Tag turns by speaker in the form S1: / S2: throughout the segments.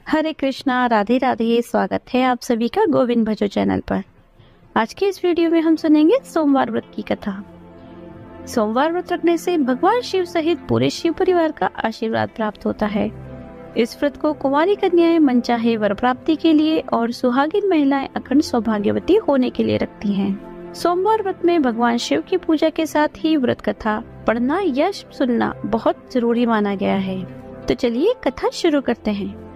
S1: हरे कृष्णा, राधे राधे। स्वागत है आप सभी का गोविंद भजो चैनल पर। आज के इस वीडियो में हम सुनेंगे सोमवार व्रत की कथा। सोमवार व्रत रखने से भगवान शिव सहित पूरे शिव परिवार का आशीर्वाद प्राप्त होता है। इस व्रत को कुंवारी कन्याएं मनचाहे वर प्राप्ति के लिए और सुहागिन महिलाएं अखंड सौभाग्यवती होने के लिए रखती हैं। सोमवार व्रत में भगवान शिव की पूजा के साथ ही व्रत कथा पढ़ना या सुनना बहुत जरूरी माना गया है। तो चलिए कथा शुरू करते हैं।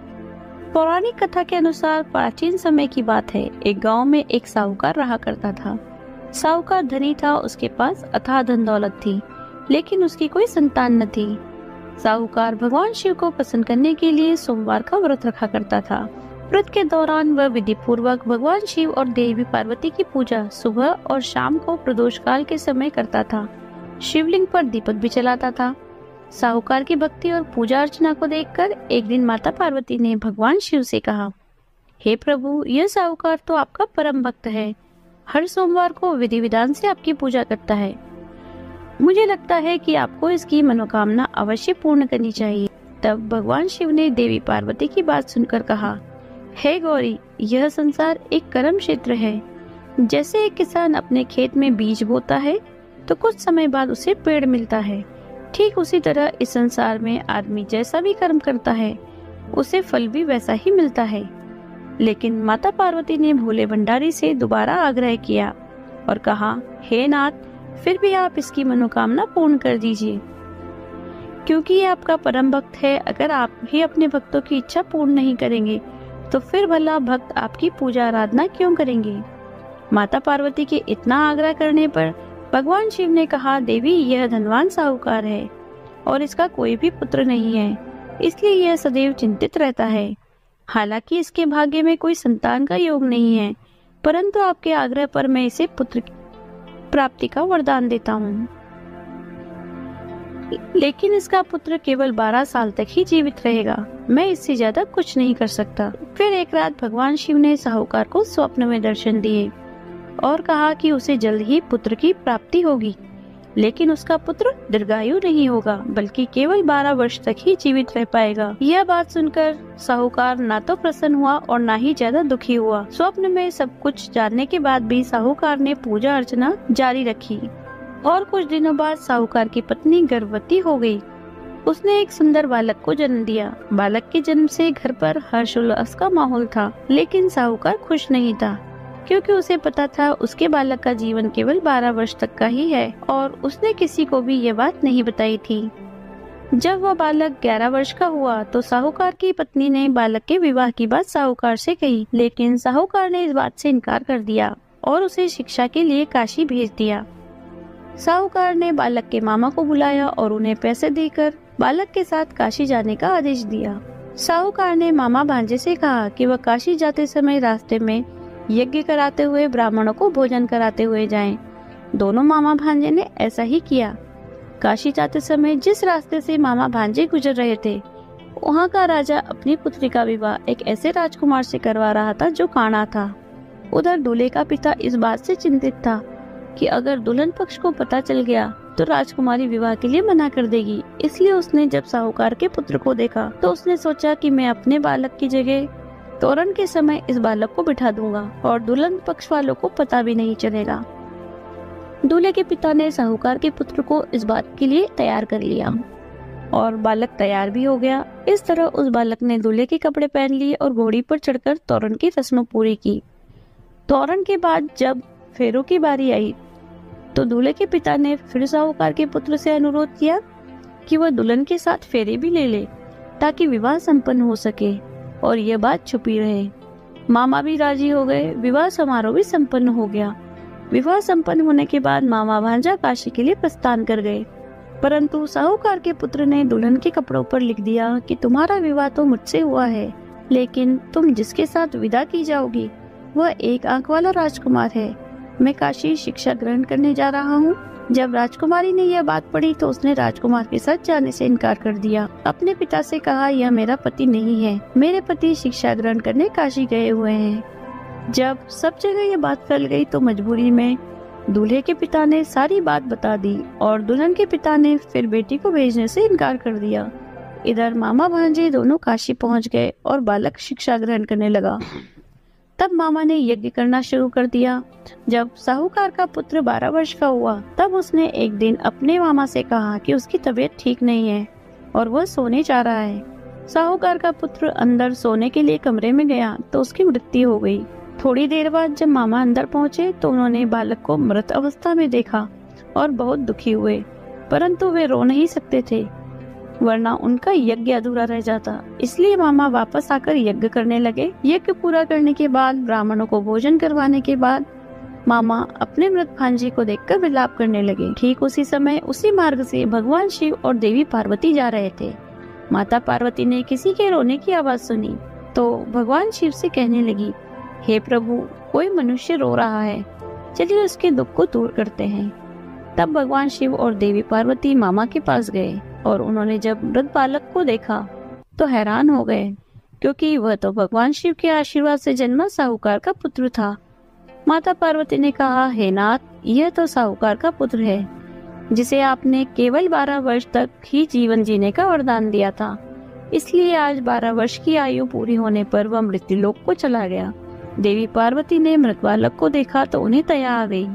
S1: पौराणिक कथा के अनुसार प्राचीन समय की बात है। एक गांव में एक साहूकार रहा करता था। साहूकार धनी था, उसके पास अथाह धन दौलत थी, लेकिन उसकी कोई संतान न थी। साहूकार भगवान शिव को प्रसन्न करने के लिए सोमवार का व्रत रखा करता था। व्रत के दौरान वह विधि पूर्वक भगवान शिव और देवी पार्वती की पूजा सुबह और शाम को प्रदोष काल के समय करता था। शिवलिंग पर दीपक भी जलाता था। साहूकार की भक्ति और पूजा अर्चना को देखकर एक दिन माता पार्वती ने भगवान शिव से कहा, हे प्रभु, यह साहूकार तो आपका परम भक्त है। हर सोमवार को विधि विधान से आपकी पूजा करता है। मुझे लगता है कि आपको इसकी मनोकामना अवश्य पूर्ण करनी चाहिए। तब भगवान शिव ने देवी पार्वती की बात सुनकर कहा, हे गौरी, यह संसार एक कर्म क्षेत्र है। जैसे एक किसान अपने खेत में बीज बोता है तो कुछ समय बाद उसे पेड़ मिलता है, ठीक उसी तरह इस संसार में आदमी जैसा भी कर्म करता है उसे फल भी वैसा ही मिलता है। लेकिन माता पार्वती ने भोले भंडारी से दोबारा आग्रह किया और कहा, हे नाथ, फिर भी आप इसकी मनोकामना पूर्ण कर दीजिए, क्योंकि ये आपका परम भक्त है। अगर आप भी अपने भक्तों की इच्छा पूर्ण नहीं करेंगे तो फिर भला भक्त आपकी पूजा आराधना क्यों करेंगे। माता पार्वती के इतना आग्रह करने पर भगवान शिव ने कहा, देवी, यह धनवान साहूकार है और इसका कोई भी पुत्र नहीं है, इसलिए यह सदैव चिंतित रहता है। हालांकि इसके भाग्य में कोई संतान का योग नहीं है, परंतु आपके आग्रह पर मैं इसे पुत्र प्राप्ति का वरदान देता हूँ। लेकिन इसका पुत्र केवल 12 साल तक ही जीवित रहेगा। मैं इससे ज्यादा कुछ नहीं कर सकता। फिर एक रात भगवान शिव ने साहूकार को स्वप्न में दर्शन दिए और कहा कि उसे जल्द ही पुत्र की प्राप्ति होगी, लेकिन उसका पुत्र दीर्घायु नहीं होगा, बल्कि केवल 12 वर्ष तक ही जीवित रह पाएगा। यह बात सुनकर साहूकार ना तो प्रसन्न हुआ और ना ही ज्यादा दुखी हुआ। स्वप्न में सब कुछ जानने के बाद भी साहूकार ने पूजा अर्चना जारी रखी और कुछ दिनों बाद साहूकार की पत्नी गर्भवती हो गई। उसने एक सुंदर बालक को जन्म दिया। बालक के जन्म से घर पर हर्षोल्लास का माहौल था, लेकिन साहूकार खुश नहीं था, क्योंकि उसे पता था उसके बालक का जीवन केवल 12 वर्ष तक का ही है और उसने किसी को भी ये बात नहीं बताई थी। जब वह बालक 11 वर्ष का हुआ तो साहूकार की पत्नी ने बालक के विवाह की बात साहूकार से कही, लेकिन साहूकार ने इस बात से इनकार कर दिया और उसे शिक्षा के लिए काशी भेज दिया। साहूकार ने बालक के मामा को बुलाया और उन्हें पैसे देकर बालक के साथ काशी जाने का आदेश दिया। साहूकार ने मामा भांजे से कहा कि वह काशी जाते समय रास्ते में यज्ञ कराते हुए ब्राह्मणों को भोजन कराते हुए जाएं। दोनों मामा भांजे ने ऐसा ही किया। काशी जाते समय जिस रास्ते से मामा भांजे गुजर रहे थे, वहाँ का राजा अपनी पुत्री का विवाह एक ऐसे राजकुमार से करवा रहा था जो काना था। उधर दूल्हे का पिता इस बात से चिंतित था कि अगर दुल्हन पक्ष को पता चल गया तो राजकुमारी विवाह के लिए मना कर देगी। इसलिए उसने जब साहूकार के पुत्र को देखा तो उसने सोचा कि मैं अपने बालक की जगह तोरण के समय इस बालक को बिठा दूंगा और दुल्हन पक्ष वालों को पता भी नहीं चलेगा। दूल्हे के पिता ने साहूकार के पुत्र को इस बात के लिए तैयार कर लिया और बालक तैयार भी हो गया। इस तरह उस बालक ने दूल्हे के कपड़े पहन लिए और घोड़ी पर चढ़कर तोरण की रस्म पूरी की। तोरण के बाद जब फेरों की बारी आई तो दूल्हे के पिता ने फिर साहूकार के पुत्र से अनुरोध किया कि वह दुल्हन के साथ फेरे भी ले ले, ताकि विवाह संपन्न हो सके और यह बात छुपी रहे। मामा भी राजी हो गए। विवाह समारोह भी संपन्न हो गया। विवाह संपन्न होने के बाद मामा भांजा काशी के लिए प्रस्थान कर गए, परंतु साहूकार के पुत्र ने दुल्हन के कपड़ों पर लिख दिया कि तुम्हारा विवाह तो मुझसे हुआ है, लेकिन तुम जिसके साथ विदा की जाओगी वह एक आंख वाला राजकुमार है। मैं काशी शिक्षा ग्रहण करने जा रहा हूँ। जब राजकुमारी ने यह बात पढ़ी तो उसने राजकुमार के साथ जाने से इनकार कर दिया। अपने पिता से कहा, यह मेरा पति नहीं है, मेरे पति शिक्षा ग्रहण करने काशी गए हुए हैं। जब सब जगह ये बात फैल गई तो मजबूरी में दूल्हे के पिता ने सारी बात बता दी और दुल्हन के पिता ने फिर बेटी को भेजने से इनकार कर दिया। इधर मामा भांजे दोनों काशी पहुंच गए और बालक शिक्षा ग्रहण करने लगा। तब मामा ने यज्ञ करना शुरू कर दिया। जब साहूकार का पुत्र 12 वर्ष का हुआ तब उसने एक दिन अपने मामा से कहा कि उसकी तबीयत ठीक नहीं है और वह सोने जा रहा है। साहूकार का पुत्र अंदर सोने के लिए कमरे में गया तो उसकी मृत्यु हो गई। थोड़ी देर बाद जब मामा अंदर पहुंचे तो उन्होंने बालक को मृत अवस्था में देखा और बहुत दुखी हुए, परंतु वे रो नहीं सकते थे वरना उनका यज्ञ अधूरा रह जाता। इसलिए मामा वापस आकर यज्ञ करने लगे। यज्ञ पूरा करने के बाद, ब्राह्मणों को भोजन करवाने के बाद मामा अपने मृत भांजे को देखकर विलाप करने लगे। ठीक उसी समय उसी मार्ग से भगवान शिव और देवी पार्वती जा रहे थे। माता पार्वती ने किसी के रोने की आवाज सुनी तो भगवान शिव से कहने लगी, हे प्रभु, कोई मनुष्य रो रहा है, चलिए उसके दुख को दूर करते हैं। तब भगवान शिव और देवी पार्वती मामा के पास गए और उन्होंने जब मृत बालक को देखा तो हैरान हो गए, क्योंकि वह तो भगवान शिव के आशीर्वाद से जन्मा साहूकार का पुत्र था। माता पार्वती ने कहा, हे नाथ, यह तो साहूकार का पुत्र है जिसे आपने केवल 12 वर्ष तक ही जीवन जीने का वरदान दिया था। इसलिए आज 12 वर्ष की आयु पूरी होने पर वह मृत्युलोक को चला गया। देवी पार्वती ने मृत बालक को देखा तो उन्हें दया आ गई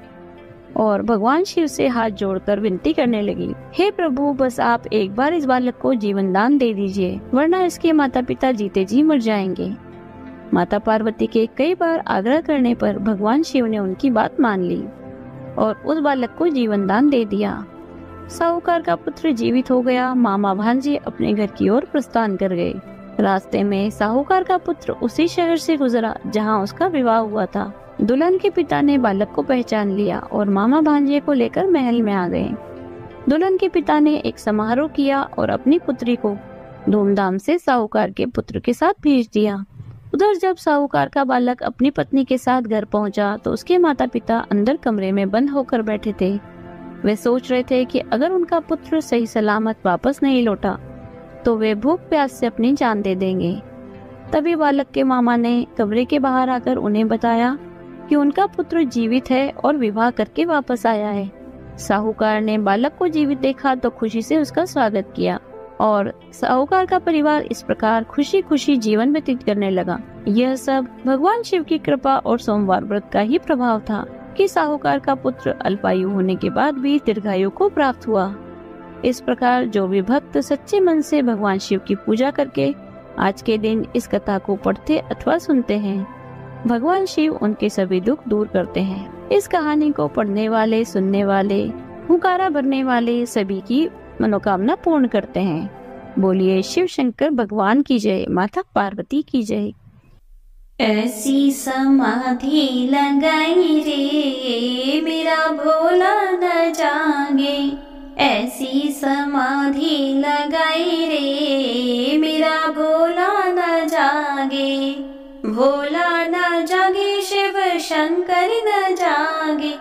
S1: और भगवान शिव से हाथ जोड़कर विनती करने लगी, हे प्रभु, बस आप एक बार इस बालक को जीवन दान दे दीजिए, वरना इसके माता पिता जीते जी मर जाएंगे। माता पार्वती के कई बार आग्रह करने पर भगवान शिव ने उनकी बात मान ली और उस बालक को जीवन दान दे दिया। साहूकार का पुत्र जीवित हो गया। मामा भांजे अपने घर की ओर प्रस्थान कर गए। रास्ते में साहूकार का पुत्र उसी शहर से गुजरा जहाँ उसका विवाह हुआ था। दुल्हन के पिता ने बालक को पहचान लिया और मामा भांजे को लेकर महल में आ गए। दुल्हन के पिता ने एक समारोह किया और अपनी पुत्री को धूमधाम से साहूकार के पुत्र के साथ भेज दिया। उधर जब साहूकार का बालक अपनी पत्नी के साथ घर पहुंचा तो उसके माता पिता अंदर कमरे में बंद होकर बैठे थे। वे सोच रहे थे कि अगर उनका पुत्र सही सलामत वापस नहीं लौटा तो वे भूख प्यास से अपनी जान दे देंगे। तभी बालक के मामा ने कमरे के बाहर आकर उन्हें बताया कि उनका पुत्र जीवित है और विवाह करके वापस आया है। साहूकार ने बालक को जीवित देखा तो खुशी से उसका स्वागत किया और साहूकार का परिवार इस प्रकार खुशी खुशी जीवन व्यतीत करने लगा। यह सब भगवान शिव की कृपा और सोमवार व्रत का ही प्रभाव था कि साहूकार का पुत्र अल्पायु होने के बाद भी दीर्घायु को प्राप्त हुआ। इस प्रकार जो भी भक्त सच्चे मन से भगवान शिव की पूजा करके आज के दिन इस कथा को पढ़ते अथवा सुनते हैं, भगवान शिव उनके सभी दुख दूर करते हैं। इस कहानी को पढ़ने वाले, सुनने वाले, हुंकारा भरने वाले सभी की मनोकामना पूर्ण करते हैं। बोलिए शिव शंकर भगवान की जय, माता पार्वती की जय।
S2: ऐसी समाधि लगाई रे मेरा भोला न जागे, ऐसी समाधि लगाई रे मेरा भोला न जागे, भोला न जागे शिव शंकर न जागे,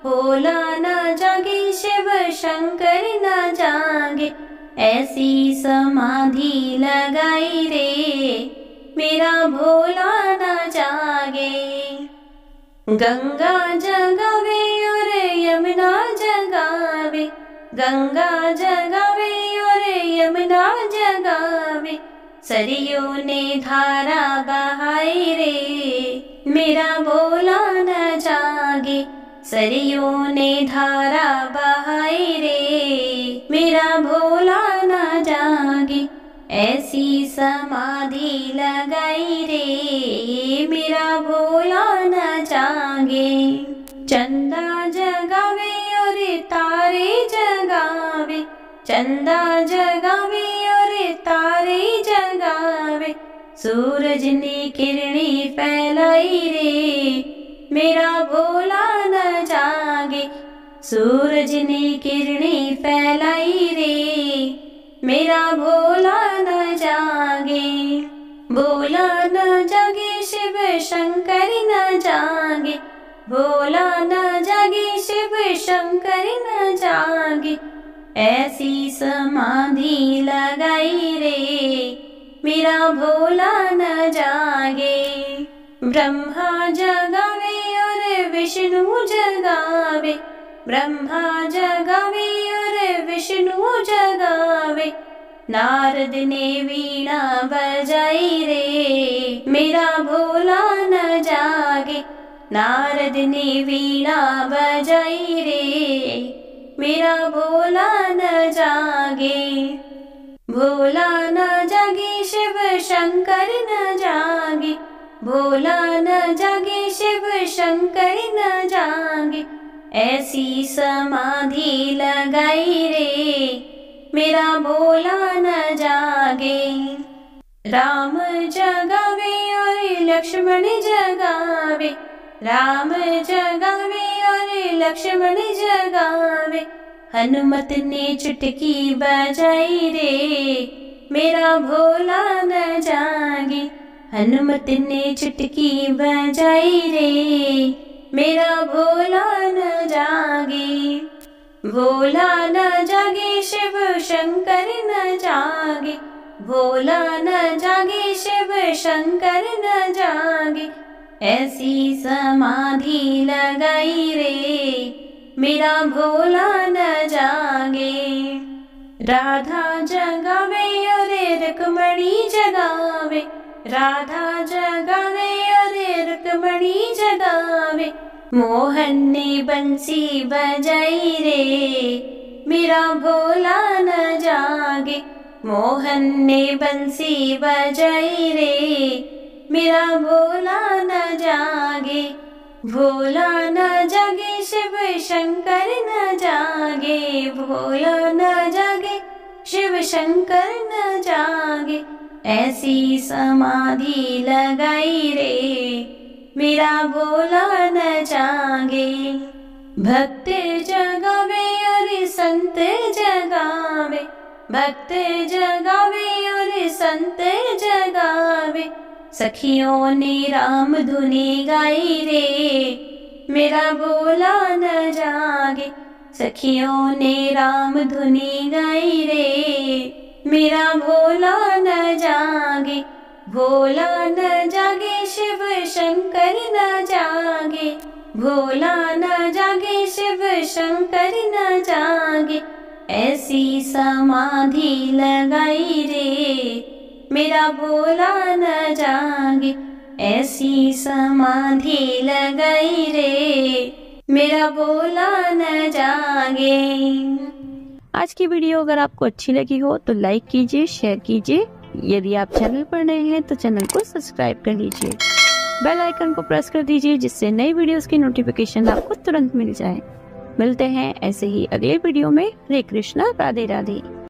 S2: भोला न जागे शिव शंकर न जागे, ऐसी समाधि लगाई रे मेरा भोला न जागे। गंगा जगावे और यमुना जगावे, गंगा जगावे और यमुना जगावे, सरयू ने धारा बहाई रे मेरा भोला न जागे, सरयू ने धारा बहाई रे मेरा भोला न जागे, ऐसी समाधि लगाई रे मेरा भोला न जागे। चंदा जगावे और तारे जगावे, चंदा जगावे और तारे जगावे, सूरज ने किरणें फैलाई रे मेरा भोला न जागे, सूरज ने किरणें फैलाई रे मेरा भोला न जागे। भोला न जागे शिव शंकर न जागे, भोला न जागे शिव शंकर न जागे, ऐसी समाधि लगाई रे मेरा भोला न जागे। ब्रह्मा जगावे और विष्णु जगावे, ब्रह्मा जगावे और विष्णु जगावे, नारद ने वीणा बजाई रे, मेरा भोला न जागे। नारद ने वीणा बजाई रे, मेरा भोला न जागे। भोला न जागे शिव शंकर न जागे, भोला न जागे शिव शंकर न जागे। ऐसी समाधि लगाई रे, मेरा भोला न जागे। राम जगावे और लक्ष्मण जगावे, राम जगावे और लक्ष्मण जगावे। हनुमत ने चुटकी बजाई रे, मेरा भोला न जागे। हनुमत ने चुटकी बजाई रे, मेरा भोला न जागे। भोला न जागे शिव शंकर न जागे, भोला न जागे शिव शंकर न जागे। ऐसी समाधि लगाई रे, मेरा भोला न जागे। राधा जगावे और रुक्मणी जगावे, राधा जगावे और रुक्मणी जगावे। मोहन ने बंसी बजाई रे, मेरा भोला न जागे। मोहन ने बंसी बजाई रे, मेरा भोला न जागे। भोला न जागे शिव शंकर न जागे, भोला न जागे शिव शंकर न जागे। ऐसी समाधि लगाई रे, मेरा भोला न जागे। भक्त जगावे और संत जगावे, भक्त जगावे और संत जगावे। सखियों ने राम धुनी गाई रे, मेरा भोला न जागे। सखियों ने राम धुनी गाई रे, मेरा भोला न जागे। भोला न जागे शिव शंकर न जागे, भोला न जागे शिव शंकर न जागे। ऐसी समाधि लगाई रे, मेरा भोला न जागे। ऐसी समाधि लगाई रे, मेरा भोला न जागे।
S1: आज की वीडियो अगर आपको अच्छी लगी हो तो लाइक कीजिए, शेयर कीजिए। यदि आप चैनल पर नए हैं तो चैनल को सब्सक्राइब कर लीजिए। बेल आइकन को प्रेस कर दीजिए जिससे नई वीडियोस की नोटिफिकेशन आपको तुरंत मिल जाए। मिलते हैं ऐसे ही अगले वीडियो में। हरे कृष्णा, राधे राधे।